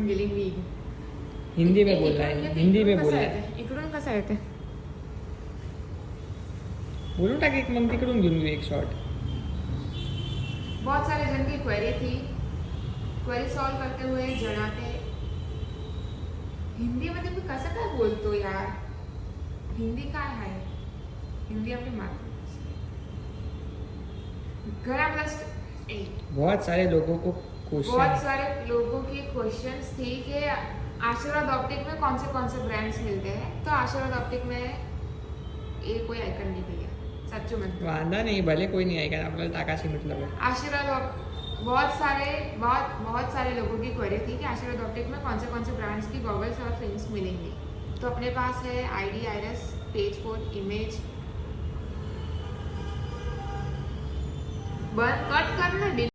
गेलिंग वीग. हिंदी में बोल रहा है, हिंदी में बोल रहा है. इकडून कसं येते? बोलून टाक एक, मग तिकडून घेऊन घेऊ एक शॉट. बहुत सारे जन की क्वेरी थी. क्वेरी सॉल्व करते हुए जणाते हिंदी मध्ये मी कसं काय बोलतो यार. हिंदी काय आहे? हिंदी आपली मातृभाषा. बहुत सारे लोगों को क्वेश्चन, बहुत सारे लोगों की क्वेश्चंस थी कि आशीर्वाद ऑप्टिक में कौन से ब्रांड्स मिलते हैं. तो आशीर्वाद ऑप्टिक में ये कोई आइकन नहीं भैया, सच्चू में वांदा नहीं, भले कोई नहीं आएगा, आपल्याला टाकाशी मतलब है. आशीर्वाद बहुत सारे लोगों की क्वेरी थी कि आशीर्वाद ऑप्टिक में कौन से ब्रांड्स की गॉगल्स और फ्रेम्स मिलेंगी. तो अपने पास है आईडी, आईरस, पेज कोड, इमेज. बंद कट करना.